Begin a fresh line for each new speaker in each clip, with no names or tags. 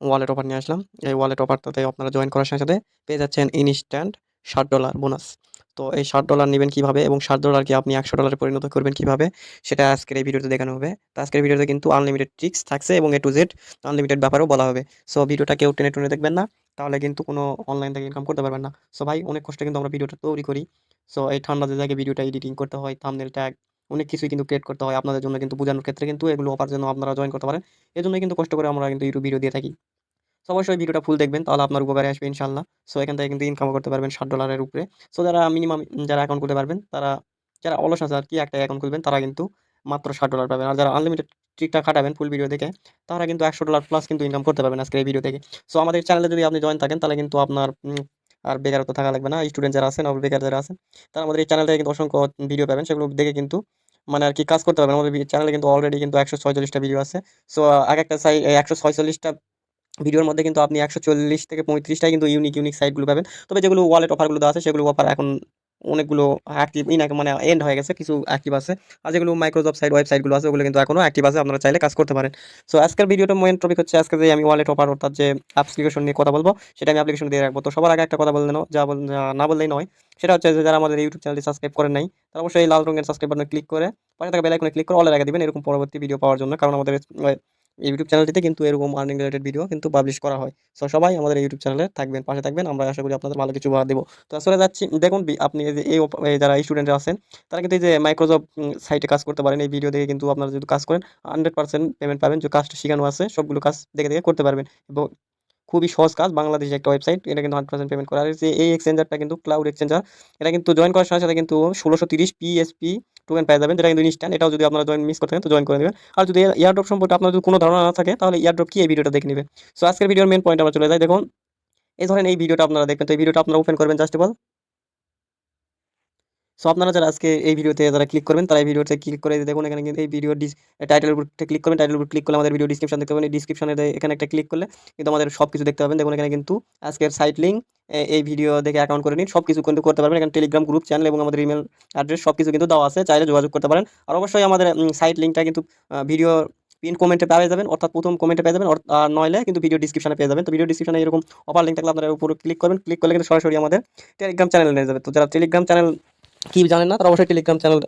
Wallet offer নিয়ে আসলাম। এই wallet অফারটাতে আপনারা জয়েন করার সাথে, সাথে পেয়ে যাচ্ছেন ইনস্ট্যান্ট $60 বোনাস। তো এই $60 নিবেন কিভাবে এবং $60 কে আপনি $100 পরিণত করবেন কিভাবে, সেটা আজকের এই ভিডিওতে দেখানো হবে। তো আজকের ভিডিওতে কিন্তু আনলিমিটেড ট্রিক্স থাকছে এবং A to Z আনলিমিটেড ব্যাপারেও বলা হবে। সো ভিডিওটা কেউ টেনে, টেনে দেখবেন না। তাহলে কিন্তু কোনো অনলাইন থেকে ইনকাম করতে পারবেন না। সো ভাই অনেক কষ্টে কিন্তু আমরা ভিডিওটা তৈরি করি। সো এই ঠান্ডা যে জায়গায় ভিডিওটা এডিটিং করতে হয়, থাম্বনেল ট্যাগ অনেক কিছুই কিন্তু ক্রিয়েট করতে হয় আপনাদের জন্য কিন্তু বোঝানোর ক্ষেত্রে কিন্তু এগুলো অফার যেন আপনারা জয়েন করতে পারেন। এজন্যই কিন্তু কষ্ট করে আমরা কিন্তু ইউটিউব ভিডিও দিয়ে থাকি। সো অবশ্যই ভিডিওটা ফুল দেখবেন তাহলে আপনার উপকারে আসবে ইনশাআল্লাহ। সো এখান থেকে কিন্তু ইনকামও করতে পারবেন $60 উপরে। সো যারা মিনিমাম যারা অ্যাকাউন্ট খুলতে পারবেন তারা, যারা অলস আছে আরকি একটা অ্যাকাউন্ট খুলবেন তারা কিন্তু মাত্র $60 পাবেন। আর যারা আনলিমিটেড ট্রিকটা খাটাবেন ফুল ভিডিও দেখে তারা কিন্তু $100 প্লাস কিন্তু ইনকাম করতে পারবেন আজকের এই ভিডিও থেকে। সো আমাদের চ্যানেলে যদি আপনি জয়েন থাকেন তাহলে কিন্তু আপনার আর বেকারত্ব থাকা লাগবে না। স্টুডেন্ট যারা আছেন, বেকার যারা আছেন তারা আমাদের এই চ্যানেল থেকে কিন্তু অসংখ্য ভিডিও পাবেন। সেগুলো দেখে কিন্তু মানে আরকি কাজ করতে পারবেন। আমাদের চ্যানেলে কিন্তু অলরেডি কিন্তু 146 টা ভিডিও আছে। সো একেকটা 146 টা ভিডিওর মধ্যে কিন্তু আপনি 140 থেকে 35 টাই কিন্তু ইউনিক সাইটগুলো পাবেন। তবে যেগুলো ওয়ালেট অফারগুলো দেওয়া আছে সেগুলো অফার এখন অনেকগুলো অ্যাক্টিভ মানে এন্ড হয়ে গেছে, কিছু অ্যাক্টিভ আছে। আর যেগুলো মাইক্রোসফট সাইট ওয়েবসাইটগুলো আছে ওগুলো কিন্তু এখনো অ্যাক্টিভ আছে, আপনারা চাইলে কাজ করতে পারেন। সো আজকের ভিডিওটা মেইন টপিক হচ্ছে আজকে যে আমি ওয়ালেট অফার অর্থাৎ যে অ্যাপ্লিকেশন নিয়ে কথা বলবো সেটা আমি অ্যাপ্লিকেশন দিয়ে রাখবো। তো সবার আগে একটা কথা বলে নাও, না বললেই নয়। সেটা হচ্ছে যে যারা আমাদের ইউটিউব চ্যানেলটি সাবস্ক্রাইব করেন নাই তারা অবশ্যই এই লাল রঙের সাবস্ক্রাইব বাটনে ক্লিক করে পাশে থাকা বেল আইকনে ক্লিক করে অলে রেখে দিবেন এরকম পরবর্তী ভিডিও পাওয়ার জন্য। কারণ আমাদের ইউটিউব চ্যানেলটিতে কিন্তু এরকম আর্নিং রিলেটেড ভিডিও কিন্তু পাবলিশ করা হয়। সো সবাই আমাদের ইউটিউব চ্যানেলে থাকবেন, পাশে থাকবেন। আমরা আশা করি আপনাদের ভালো কিছু উপহার দেব। তো আসলে যাচ্ছি দেখুন আপনি এই যে এই যারা স্টুডেন্টরা আছেন তারা কিন্তু এই যে মাইক্রোসফট সাইটে কাজ করতে পারেন। এই ভিডিও দেখে কিন্তু আপনারা যদি কাজ করেন 100% পেমেন্ট পাবেন। যে কাজটা শেখানো আছে সবগুলো কাজ দেখে, দেখে করতে পারবেন এবং খুবই সহজ কাজ। বাংলাদেশে একটা ওয়েবসাইট, এটা কিন্তু 100% পেমেন্ট করা। আর যে এই এক্সচেঞ্জারটা কিন্তু ক্লাউড এক্সচেঞ্জার, এটা কিন্তু জয়েন করার সাথে, সাথে কিন্তু 1630 পিএসপি টোকেন পেয়ে যাবেন, যেটা কিন্তু ইনস্ট্যান্ট। এটাও যদি আপনারা জয়েন মিস করতে থাকেন তো জয়েন করে নেবেন। আর যদি এয়ারড্রপ সম্পর্কে আপনার যদি কোনো ধারণা না থাকে তাহলে এয়ারড্রপ কি এই ভিডিওটা দেখে নেবেন। সো আজকের ভিডিওর মেইন পয়েন্ট আমরা চলে যাই। দেখুন এই ধরেন এই ভিডিওটা আপনারা দেখবেন, তো এই ভিডিওটা আপনারা ওপেন করবেন জাস্ট সো আপনারা যারা আজকে এই ভিডিওতে যারা ক্লিক করবেন তারা এই ভিডিওতে ক্লিক করে দেখুন এখানে কিন্তু এই ভিডিও টাইটেলের উপর ক্লিক করবেন। টাইটেলের উপর ক্লিক করলে আমাদের ভিডিও ডিসক্রিপশন দেখতে পাবেন। এই ডিসক্রিপশনে এখানে একটা ক্লিক করলে কিন্তু আমাদের সবকিছু দেখতে পাবেন। দেখুন এখানে কিন্তু আজকের সাইট লিঙ্ক, এই ভিডিও দেখে অ্যাকাউন্ট করে নিন, সবকিছু কিন্তু করতে পারবেন। এখানে টেলিগ্রাম গ্রুপ চ্যানেল এবং আমাদের ইমেল অ্যাড্রেস সবকিছু কিন্তু দেওয়া আছে, চাইলে যোগাযোগ করতে পারেন। আর অবশ্যই আমাদের সাইট লিঙ্কটা কিন্তু ভিডিও পিন কমেন্টে পেয়ে যাবেন, অর্থাৎ প্রথম কমেন্টে পেয়ে যাবেন, আর নইলে কিন্তু ভিডিও ডিসক্রিপশনে পেয়ে যাবেন। তো ভিডিও ডিসক্রিপশনে এরকম অফার লিঙ্ক থাকলে আপনারা উপরে ক্লিক করবেন, ক্লিক করলে কিন্তু সরাসরি আমাদের টেলিগ্রাম চ্যানেলে নিয়ে যাবে। তো যারা টেলিগ্রাম চ্যানেল কি জানেন না তারা অবশ্যই টেলিগ্রাম চ্যানেলটা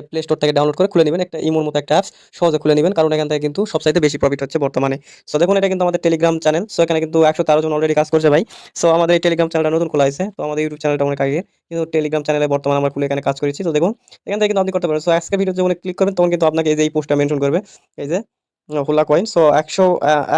প্লে স্টোর থেকে ডাউনলোড করে খুলে নেবেন। একটা ইমোর মতো একটা অ্যাপস সহজে খুলে নেবেন, কারণ এখান থেকে কিন্তু সবচাইতে বেশি প্রফিট হচ্ছে বর্তমানে। সো দেখুন এটা কিন্তু আমাদের টেলিগ্রাম চ্যানেল। সো এখানে কিন্তু 113 জন অলরেডি কাজ করছে ভাই। সো আমাদের এই টেলিগ্রাম চ্যানেলটা নতুন খোলা হয়েছে, তো আমাদের ইউটিউব চ্যানেলটা অনেক আগে, কিন্তু টেলিগ্রাম চ্যানেলে বর্তমানে আমরা খুলে এখানে কাজ করেছি। তো দেখুন এখান থেকে কিন্তু আপনি করতে পারেন। সো আজকে ভিডিও যখন ক্লিক করবেন তখন কিন্তু আপনাকে এই যে এই পোস্টটা মেনশন করবে, এই যে হোলা কয়েন। সো 100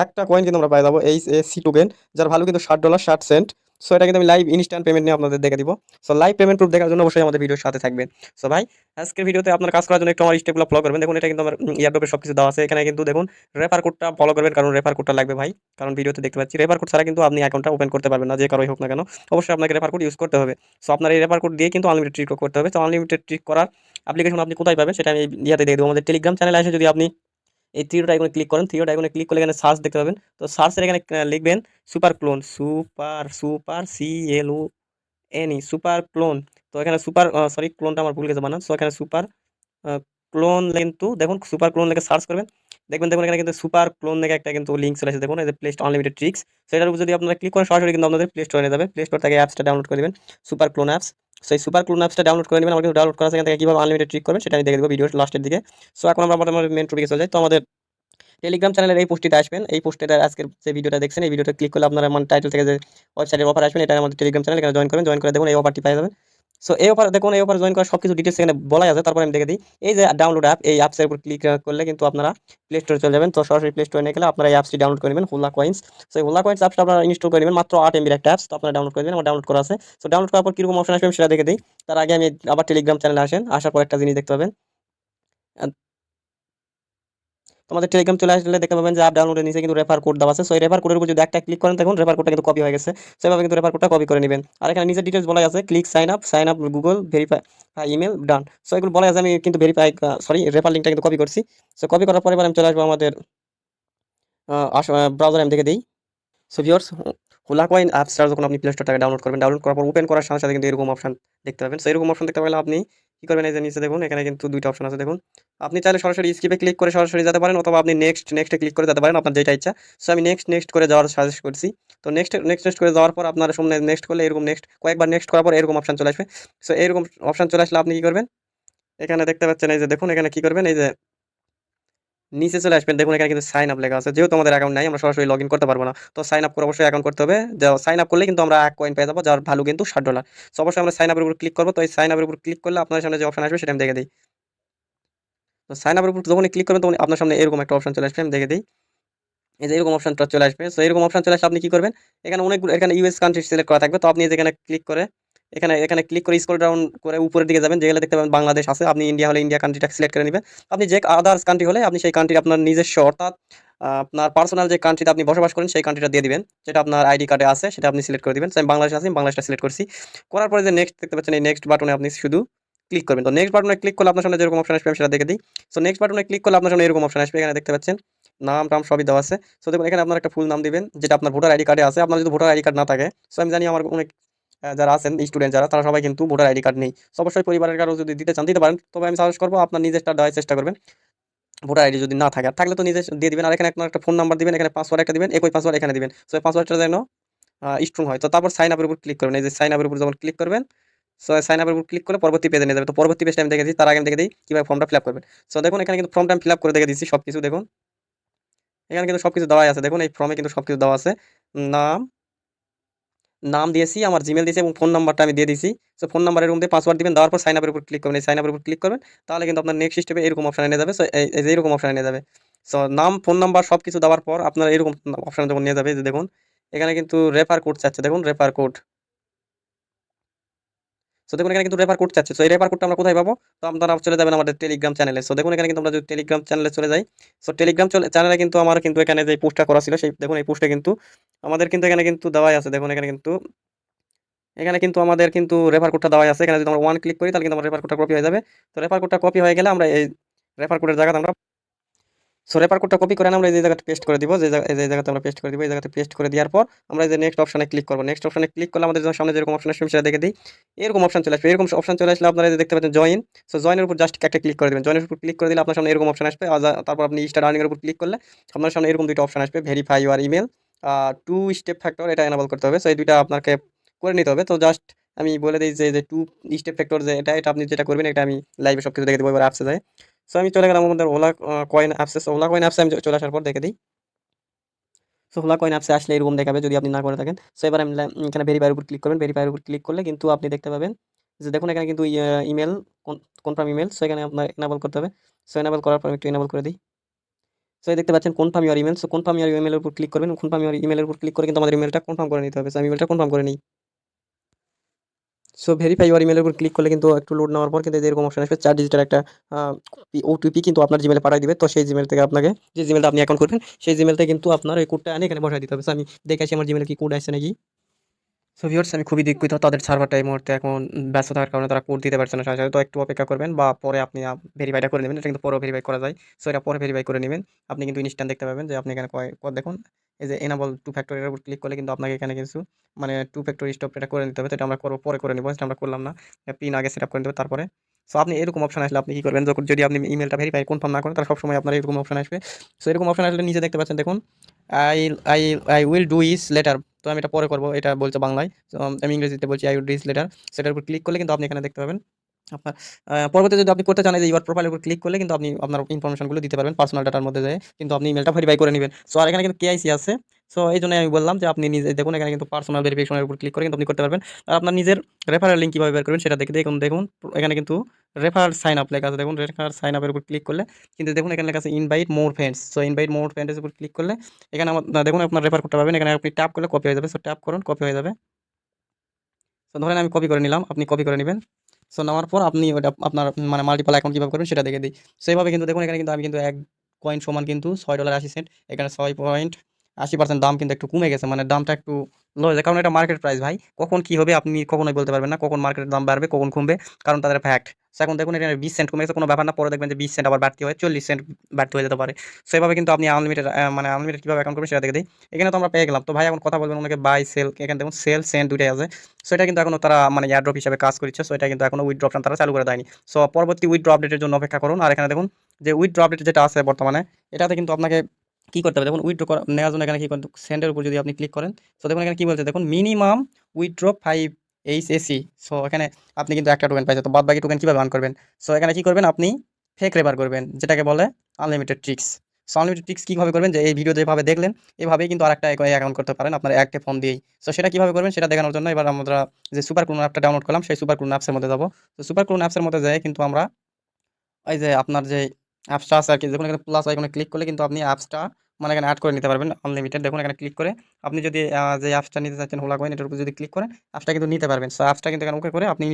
একটা কয়েন কিন্তু আমরা পাই যাবো এই সি টোকেন, যার ভ্যালু কিন্তু $60.60। সো এটা কিন্তু আমি লাইভ ইনস্ট্যান্ট পেমেন্ট নিয়ে আপনাদের দেখে দিব। সো লাইভ পেমেন্ট প্রুফ দেখার জন্য অবশ্যই আমাদের ভিডিওর সাথে থাকবেন। সো ভাই আজকের ভিডিওতে আপনার কাজ করার জন্য একটু আমার স্টেপগুলো ফলো করবেন। দেখুন এটা কিন্তু আমার ইয়ারড্রপে সবকিছু দেওয়া আছে। এখানে কিন্তু দেখুন রেফার কোডটা ফলো করবেন, কারণ রেফার কোডটা লাগবে ভাই। কারণ ভিডিওতে দেখতে পাচ্ছি রেফার কোড ছাড়া কিন্তু আপনি অ্যাকাউন্টটা ওপেন করতে পারবেন না, যে কারোই হোক না কেন। অবশ্যই আপনাকে রেফার কোড ইউজ করতে হবে। সো আপনার এই রেফার কোড দিয়ে কিন্তু আনলিমিটেড ট্রিক করতে হবে। তো আনলিমিটেড ট্রিক করার অ্যাপ্লিকেশন আপনি কোথায় পাবেন সেটা আমি ইয়াতে দিয়ে দেবো। আমাদের টেলিগ্রাম চ্যানেলে এসে যদি আপনি এই থ্রি ডট আইকনে ক্লিক করেন, থ্রি ডট আইকনে ক্লিক করলে এখানে সার্চ দেখতে পাবেন। তো সার্চের এখানে লিখবেন super clone, super super super clone. তো এখানে সুপার সরি ক্লোনটা আমার ভুল গেছে বানান। সো এখানে সুপার ক্লোন কিন্তু দেখুন সুপার ক্লোন লেগে সার্চ করবেন, দেখবেন দেখুন এখানে কিন্তু সুপার ক্লোন লেগে একটা কিন্তু লিঙ্ক চলে এসেছে। দেখুন এই যে প্লে স্টোর আনলিমিটেড ট্রিক্স। সেটার উপর যদি আপনারা ক্লিক করেন সরাসরি কিন্তু আপনাদের প্লে স্টোরে নিয়ে যাবে। প্লে স্টোর থেকে অ্যাপসটা ডাউনলোড করে দেবেন, সুপার ক্লোন অ্যাপস। সেই সুপার ক্লোন অ্যাপসটা ডাউনলোড করে নেবেন। আমার কিন্তু ডাউনলোড করা আছে, এখান থেকে কীভাবে আনলিমিটেড ট্রিক করবেন সেটা আমি দেখে দেবো ভিডিওর লাস্টের দিকে। সো এখন আমরা আমাদের মেন টপিকে চলে যাই। তো আমাদের টেলিগ্রাম চ্যানেলের এই পোস্টটিতে আসবেন। এই পোস্টে আজকের যে ভিডিওটা দেখছেন এই ভিডিওটা ক্লিক করলে আপনারা মানে টাইটেল থেকে যে ওয়েবসাইটের অফার আসবেন, এটা আমাদের টেলিগ্রাম চ্যানেল, এখানে জয়েন করেন। জয়েন করে দেখুন এই অফারটি পেয়ে যাবেন। সো এই অফার দেখুন, এই অফার জয়েন করার সবকিছু ডিটেলস এখানে বলাই আছে। তারপরে আমি দেখে দিই এই যে ডাউনলোড অ্যাপ, এই অ্যাপসের উপর ক্লিক করলে কিন্তু আপনারা প্লে স্টোরে চলে যাবেন। তো সরাসরি প্লে স্টোরে নিয়ে গেলে আপনারা এই অ্যাপসটি ডাউনলোড করে নেবেন, হোলা কয়েন্স। সো এই হোলা কয়েন্স অ্যাপসটা আপনারা ইনস্টল করে নেবেন, মাত্র 8 এমবির একটা অ্যাপস। তো আপনারা ডাউনলোড করে নেবেন, আমার ডাউনলোড করা আছে। সো ডাউনলোড করার পর কিরকম অপশন আসবে আমি সেটা দেখে দিই। তার আগে আমি আবার টেলিগ্রাম চ্যানেলে আসেন, আসার পর একটা জিনিস দেখতে পাবেন। তোমাদের টেলিগ্রাম চলে আসলে দেখতে পাবেন যে অ্যাপ ডাউনলোডের নিচে কিন্তু রেফার কোড দেওয়া আছে। সো এই রেফার কোডের উপর যদি একটা ক্লিক করেন তখন রেফার কোডটা কিন্তু কপি হয়ে গেছে। সেভাবে কিন্তু রেফার কোডটা কপি করে নেবেন। আর এখানে নিচে ডিটেলস বলা আছে, click sign up Google verify email done. So এগুলো বলা আছে, আমি কিন্তু ভেরিফাই সরি রেফার লিঙ্কটা কিন্তু কপি করছি। সো কপি করার পরে এবার আমি চলে আসবো আমাদের ব্রাউজারে, আমি দেখে দিই। সো ভিউয়ার্স হোলা কয়েন অ্যাপসটা যখন আপনি প্লে স্টোর থেকে ডাউনলোড করবেন, ডাউনলোড করার পর ওপেন করার সাথে সাথে কিন্তু এরকম অপশন দেখতে পাবেন। সো এরকম অপশন দেখতে পেলে আপনি কি করবেন, এই যে নিচে দেখুন এখানে কিন্তু দুইটা অপশন আছে দেখুন। আপনি চাইলে সরাসরি স্কিপে ক্লিক করে সরাসরি যেতে পারেন, অথবা আপনি নেক্সটে ক্লিক করে যেতে পারেন, আপনার যেটা ইচ্ছা। সো আমি নেক্সট করে যাওয়ার সাজেস্ট করছি। তো নেক্সট করে যাওয়ার পর আপনার সামনে নেক্সট করলে এরকম কয়েকবার নেক্সট করার পর এরকম অপশন চলে আসবে। সো এরকম অপশন চলে আসলে আপনি কি করবেন, এখানে দেখতে পাচ্ছেন এই যে দেখুন এখানে কি করবেন, এই যে নিচে চলে আসবেন, দেখুন এখানে কিন্তু সাইন আপ লেখা আছে। যেহেতু আমাদের অ্যাকাউন্ট নাই, আমরা সরাসরি লগ ইন করতে পারবো না। তো সাইন আপ করে অবশ্যই অ্যাকাউন্ট করতে হবে। সাইন আপ করলে কিন্তু আমরা 1 কয়েন পেয়ে যাবো, যার ভ্যালু কিন্তু $60। সো অবশ্যই আমরা সাইন আপের উপর ক্লিক করবো। তো এই সাইন আপের উপর ক্লিক করলে আপনার সামনে যে অপশন আসবে সেটা আমি দেখে দিই। তো সাইন আপের উপর যখনই ক্লিক করবেন তখন আপনার সামনে এরকম একটা অপশন চলে আসবে, আমি দেখে দিই। এই যে এরকম অপশনটা চলে আসবে। সো এরকম অপশন চলে আসলে আপনি কি করবেন, এখানে অনেকগুলো এখানে ইউএস কান্ট্রি সিলেক্ট করা থাকবে। তো আপনি যেখানে ক্লিক করে এখানে ক্লিক করে স্ক্রল ডাউন করে উপরের দিকে যাবেন, যেগুলো দেখতে পাবেন বাংলাদেশ আছে। আপনি ইন্ডিয়া হলে ইন্ডিয়া কান্ট্রিটা সিলেক্ট করে নেবেন। আপনি যে আদার্স কান্ট্রি হলে আপনি সেই কান্ট্রি আপনার নিজস্ব, অর্থাৎ আপনার পার্সোনাল যে কান্ট্রিতে আপনি বসবাস করেন সেই কান্ট্রিটা দিয়ে দিবেন, যেটা আপনার আইডি কার্ডে আছে সেটা আপনি সিলেক্ট করে দিবেন। আমি বাংলাদেশ আছি, আমি বাংলাদেশটা সিলেক্ট করছি। করার পরে যে নেক্সট দেখতে পাচ্ছেন, এই নেক্সট বাটনে আপনি শুধু ক্লিক করবেন। তো নেক্সট বাটনে ক্লিক করলে আপনার সামনে যেরকম অপশন আসবে আমি সেটা দেখে দিই। সো নেক্সট বাটনে ক্লিক করলে আপনার সামনে এরকম অপশন আসবে, এখানে দেখতে পাচ্ছেন নাম টাম সবই দেওয়া আছে। সো দেখুন এখানে আপনার একটা ফুল নাম দিবেন, যেটা আপনার ভোটার আইডি কার্ডে আছে। আপনার যদি ভোটার আইডি কার্ড না থাকে, সো আমি জানি আমার অনেক যারা আছেন স্টুডেন্ট যারা, তারা সবাই কিন্তু ভোটার আইডি কার্ড নেই। সো অবশ্যই পরিবারের কারো যদি দিতে চান দিতে পারেন, তবে আমি সাজেস্ট করবো আপনার নিজেরটা দেওয়ার চেষ্টা করবেন। ভোটার আইডি যদি না থাকে, আর থাকলে তো নিজে দিয়ে দিবেন। আর এখানে আপনার একটা ফোন নাম্বার দিবেন, এখানে পাসওয়ার্ড একটা দিবেন, একই পাসওয়ার্ড এখানে দিবেন। সো এই পাসওয়ার্ডটা যেন স্ট্রং হয়। তো তারপর সাইন আপের উপর ক্লিক করবেন। এই যে সাইন আপের উপর যখন ক্লিক করবেন, সো সাইন আপের উপর ক্লিক করলে পরবর্তী পেজে নিয়ে যাবে। তো পরবর্তী পেজটা আমি দেখে দিই, তার আগে আমি দেখে দিই কিভাবে ফর্মটা ফিল আপ করবেন। সো দেখুন এখানে কিন্তু ফর্মটা আমি ফিল আপ করে দেখে দিচ্ছি সবকিছু দেখুন। এখানে কিন্তু সবকিছু দেওয়াই আছে দেখুন, এই ফর্মে কিন্তু সবকিছু দেওয়া আছে। নাম নাম দিয়েছি, আমার জিমেল দিয়েছি এবং ফোন নাম্বারটা আমি দিয়ে দিয়েছি। সো ফোন নাম্বারের মধ্যে পাসওয়ার্ড দিবেন, দেওয়ার পর সাইন আপের উপর ক্লিক করবেন। এই সাইন আপের উপর ক্লিক করবেন, তাহলে কিন্তু আপনার নেক্সট স্টেপে এরকম অপশন এনে যাবে। সো এই যে এরকম অপশন এনে যাবে। সো নাম, ফোন নাম্বার সবকিছু দেওয়ার পর আপনার এরকম অপশন যখন নিয়ে যাবে, যে দেখুন এখানে কিন্তু রেফার কোড চাচ্ছে, দেখুন রেফার কোড। সো দেখুন এখানে কিন্তু রেফার কোড চাচ্ছে। সো এই রেফার কোডটা আমরা কোথায় পাবো? তো আপনারা চলে যাবেন আমাদের টেলিগ্রাম চ্যানেলে। সো দেখুন এখানে কিন্তু আমরা যদি টেলিগ্রাম চ্যানেলে চলে যাই, সো টেলিগ্রাম চ্যানেলে কিন্তু আমার কিন্তু এখানে যে পোস্টটা করা ছিল, সেই দেখুন এই পোস্টে কিন্তু আমাদের কিন্তু এখানে কিন্তু দেওয়াই আছে। দেখুন এখানে কিন্তু আমাদের কিন্তু রেফার কোডটা দেওয়াই আছে। এখানে যদি আমরা 1 ক্লিক করি তাহলে কিন্তু আমার রেফার কোডটা কপি হয়ে যাবে। তো রেফার কোডটা কপি হয়ে গেলে আমরা এই রেফার কোডের জায়গাতে আমরা, সো রেফার কোডটা কপি করে আমরা এই যে জায়গাতে পেস্ট করে দিব, যে জায়গাতে আমরা পেস্ট করে দিব, এই জায়গাতে পেস্ট করে দেওয়ার পর আমরা এই যে নেক্সট অপশনে ক্লিক করব। নেক্সট অপশনে ক্লিক করলে আমাদের সামনে যেরকম অপশন আসবে সেটা দেখে দিই। এরকম অপশন চলে আসবে। এরকম অপশন চলে আসলে আপনারা এই যে দেখতে পাচ্ছেন জয়েন। সো জয়েনের উপর জাস্ট একটা ক্লিক করে দিবেন। জয়েনের উপর ক্লিক করে দিলে আপনার সামনে এরকম অপশন আসবে। তারপর আপনি স্টার্ট আর্নিং এর উপর ক্লিক করলে আপনার সামনে এরকম দুইটা অপশন আসবে, verify your email, two step factor, এটা এনাবল করতে হবে। সো এই দুইটা আপনাকে করে নিতে হবে। তো জাস্ট আমি বলে দিই যে টু স্টেপ ফ্যাক্টর, যে এটা আপনি যেটা করবেন এটা আমি লাইভে সবকিছু দেখে দেবো। এবার অ্যাপসে যাই। সো আমি চলে গেলাম আমাদের ওলা কয়েন অ্যাপসে। সো ওলা কয়েন অ্যাপসে আমি চলে আসার পর দেখে দিই। সো হোলা কয়েন অ্যাপসে আসলে এরকম দেখাবে যদি আপনি না করে থাকেন। সো এবার আমি এখানে ভেরিফাইয়ের উপর ক্লিক করবেন। ভেরিফাইয়ের উপর ক্লিক করলে কিন্তু আপনি দেখতে পাবেন যে দেখুন এখানে কিন্তু ইমেল, কনফার্ম ইমেল। সো এখানে আপনার এনাবল করতে হবে। সো এনাবল করার পর আমি একটু এনাবল করে দিই। সো এই দেখতে পাচ্ছেন confirm your email. So confirm your ইমেলের উপর ক্লিক করবেন। কনফার্ম ইউর ইমেলের উপর ক্লিক করে কিন্তু আমাদের ইমেলটা কনফার্ম করে নিতে হবে। সো আমি ইমেলটা কনফার্ম করে নিই। সো ভেরিফাই ইউর ইমেলের উপর ক্লিক করলে কিন্তু একটু লোড নেওয়ার পর কিন্তু এই যে এরকম অপশন আসবে, 4 ডিজিটের একটা ওটিপি কিন্তু আপনার জিমেলে পাঠিয়ে দিবে। তো সেই জিমেল থেকে আপনাকে, যে জিমেলটা আপনি অ্যাকাউন্ট করবেন সেই জিমেল থেকে কিন্তু আপনার এই কোডটা এনে এখানে বসায় দিতে হবে। সো আমি দেখে আসি আমার জিমেলে কি কোড আসছে নাকি। সো ভিউয়ার্স, আমি খুবই দুঃখিত, তাদের সার্ভারটা এই মুহূর্তে এখন ব্যস্ত থাকার কারণে তারা কোড দিতে পারছে না সাথে সাথে। তো একটু অপেক্ষা করবেন বা পরে আপনি ভেরিফাইটা করে নেবেন। এটা কিন্তু পরেও ভেরিফাই করা যায়। সো এটা পরে ভেরিফাই করে নেবেন। আপনি কিন্তু ইনস্ট্যান্ট দেখতে পাবেন যে আপনি এখানে কয় দেখুন, এই যে এনাবল টু ফ্যাক্টর এর উপর ক্লিক করলে কিন্তু আপনাকে এখানে কিছু মানে টু ফ্যাক্টর স্টপ এটা করে নিতে হবে। তো এটা আমরা পরে করে নেব, সেটা আমরা করলাম না। পিন আগে সেটআপ করে নিতে হবে তারপরে। সো আপনি এরকম অপশন আসলে আপনি কি করবেন, যখন যদি আপনি ইমেলটা ভেরিফাই কনফার্ম না করেন তাহলে সবসময় আপনার এরকম অপশন আসবে। সো এরকম অপশন আসলে নিচে দেখতে পাচ্ছেন দেখুন, I I I will do is letter. তো আমি এটা পরে করব, এটা বলছে বাংলায়। তো আমি ইংরেজিতে বলছি I will do is letter. সেটার উপর ক্লিক করলে কিন্তু আপনি এখানে দেখতে পাবেন আপনার পরবর্তীতে যদি আপনি করতে চান, এই যে ইউর প্রোফাইলের উপর ক্লিক করলে কিন্তু আপনি আপনার ইনফরমেশনগুলো দিতে পারবেন পার্সোনাল ডাটার মধ্যে যেয়ে, কিন্তু আপনি ইমেলটা ভেরিফাই করে নেবেন। সো আর এখানে কিন্তু কেআইসি আছে। সো এই জন্য আমি বললাম যে আপনি নিজে দেখুন এখানে কিন্তু পার্সোনাল ভেরিফিকেশনের উপর ক্লিক করে কিন্তু আপনি করতে পারবেন। আর আপনার নিজের রেফারেল লিঙ্ক কীভাবে বের করবেন সেটা দেখে দেখুন। দেখুন এখানে কিন্তু রেফার সাইন আপ লেখা আছে। দেখুন রেফার সাইন আপের উপর ক্লিক করলে কিন্তু দেখুন এখানে লেখা আছে ইনভাইট মোর ফ্রেন্ডস। সো ইনভাইট মোর ফ্রেন্ডসের উপর ক্লিক করলে এখানে দেখুন আপনার রেফার করতে পারবেন। এখানে আপনি ট্যাপ করলে কপি হয়ে যাবে। সো ট্যাপ করুন, কপি হয়ে যাবে। সো ধরেন আমি কপি করে নিলাম, আপনি কপি করে নেবেন। সো নেওয়ার পর আপনি ওটা আপনার মানে মাল্টিপল অ্যাকাউন্ট কীভাবে করবেন সেটা দেখে দিই। সো এইভাবে কিন্তু দেখুন এখানে কিন্তু আমি কিন্তু 1 কয়েন সমান কিন্তু $6.80। এখানে 6.80% দাম কিন্তু একটু কমে গেছে। মানে দামটা একটু লো হয়েছে, কারণ এটা মার্কেট প্রাইস ভাই। কখন কী হবে আপনি কখনোই বলতে পারবেন না। কখন মার্কেটের দাম বাড়বে, কখন কমবে, কারণ তাদের ফ্যাক্ট। সো এখন দেখুন এখানে 20 সেন্ট কমে গেছে, কোনো ব্যাপার না। পরে দেখবেন যে 20 সেন্ট আবার বাড়তি হয়, 40 সেন্ট বাড়তি হয়ে যেতে পারে। সো এভাবে কিন্তু আপনি আনলিমিটেড মানে আনলিমিটেড কীভাবে অ্যাকাউন্ট করবেন সেটা দেখে দিই। এখানে তো আমরা পেয়ে গেলাম। তো ভাই এখন কথা বলবেন অনেকে বাই সেল, এখানে দেখুন সেল সেন্ড দুইটাই আছে। সো এটা কিন্তু এখনো তারা মানে এয়ারড্রপ হিসাবে কাজ করছে। সো এটা কিন্তু এখনো উইথড্র অপশন তারা চালু করে দেয়নি। সো পরবর্তী উইথড্র আপডেটের জন্য অপেক্ষা করুন। আর এখানে দেখুন যে উইথড্র আপডেট যেটা আছে বর্তমানে, এটাতে কিন্তু আপনাকে কি করতে হবে দেখুন, উইথড্র নেওয়ার জন্য এখানে কি করতে, সেন্ডের উপর যদি আপনি ক্লিক করেন, সো দেখুন এখানে কি বলছে দেখুন, মিনিমাম উইথড্র 5 এইচএসি। সো এখানে আপনি কিন্তু একটা টোকেন পাইছেন। তো বাদ বাকি টোকেন কীভাবে আর্ন করবেন? সো এখানে কি করবেন, আপনি ফেক রেফার করবেন, যেটাকে বলে unlimited tricks. So unlimited tricks কীভাবে করবেন, যে এই ভিডিও যেভাবে দেখলেন এভাবেই কিন্তু আরেকটা অ্যাকাউন্ট করতে পারেন আপনার একটা ফোন দিয়েই। সো সেটা কীভাবে করবেন সেটা দেখানোর জন্য এবার আমরা যে সুপার ক্লোন অ্যাপটা ডাউনলোড করলাম, সেই সুপার ক্লোন অ্যাপসের মধ্যে যাবো। তো সুপার ক্লোন অ্যাপসের মধ্যে যেয়ে কিন্তু আমরা এই যে আপনার যে অ্যাপসটা আছে আরকি, দেখুন এখানে প্লাস আইকনে ক্লিক করলে কিন্তু আপনি অ্যাপসটা মানে এখানে এড করে নিতে পারবেন আনলিমিটেড। দেখুন এখানে ক্লিক করে আপনি যদি যে অ্যাপসটা নিতে চাচ্ছেন হোলা কয়েন, এটার উপর যদি ক্লিক করেন অ্যাপসটা কিন্তু নিতে পারবেন। সো অ্যাপসটা কিন্তু এখানে ওকে করে আপনি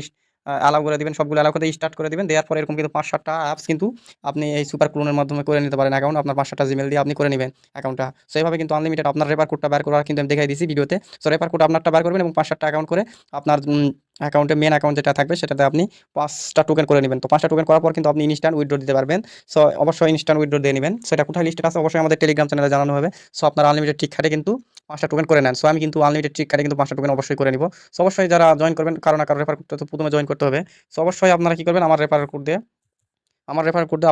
অ্যালাউ করে দিবেন, সবগুলো অ্যালাউ করে স্টার্ট করে দিবেন। দেওয়ার পরে এরকম কিন্তু 5-7টা অ্যাপস কিন্তু আপনি এই সুপার ক্লোনের মাধ্যমে করে নিতে পারেন অ্যাকাউন্ট। আপনার 5-7টা জিমেল দিয়ে আপনি করে নিবেন অ্যাকাউন্টটা। সো এভাবে কিন্তু আনলিমিটেড আপনার রেফার কোডটা বের করা কিন্তু আমি দেখাই দিয়েছি ভিডিওতে। সো রেফার কোড আপনারটা বের করবেন এবং 5-7টা অ্যাকাউন্ট করে আপনার অ্যাকাউন্টে মেন অ্যাকাউন্ট যেটা থাকবে সেটাতে আপনি 5টা টোকেন করে নেবেন। তো 5টা টোকেন করার পর কিন্তু আপনি ইনস্ট্যান্ট উইথড্র দিতে পারবেন। সো অবশ্যই ইনস্ট্যান্ট উইথড্র দিয়ে নিবেন। সেটা কোথায় লিস্টেড আছে অবশ্যই আমাদের টেলিগ্রাম চ্যানেলে জানানো হবে। সো আপনার আনলিমিটেড ট্রিক খাটে কিন্তু 5টা টোকেন করে নেন। সো আমি কিন্তু আনলিমিটেড ট্রিক খাটে কিন্তু 5টা টোকেন অবশ্যই করে নিব। সো অবশ্যই যারা জয়েন করবেন, কারো না কারো রেফার কোডটা তো প্রথমে জয়েন করতে হবে। সো অবশ্যই আপনারা কি করবেন, আমার রেফার কোড দিয়ে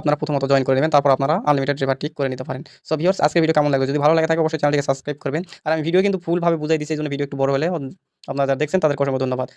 আপনারা প্রথমত জয়েন করে নেবেন। তারপর আপনারা আনলিমিটেড রেফার ট্রিক করে নিতে পারেন। সো ভিউয়ার্স, আজকের ভিডিও কেমন লাগলো? যদি ভালো লাগে থাকে অবশ্যই চ্যানেলটিকে সাবস্ক্রাইব করবেন। আর আমি ভিডিও কিন্তু ফুলভাবে বুঝাই দিয়েছি, এইজন্য ভিডিও একটু বড় হলে আপনারা যারা দেখছেন তাদেরকে অসংখ্য ধন্যবাদ।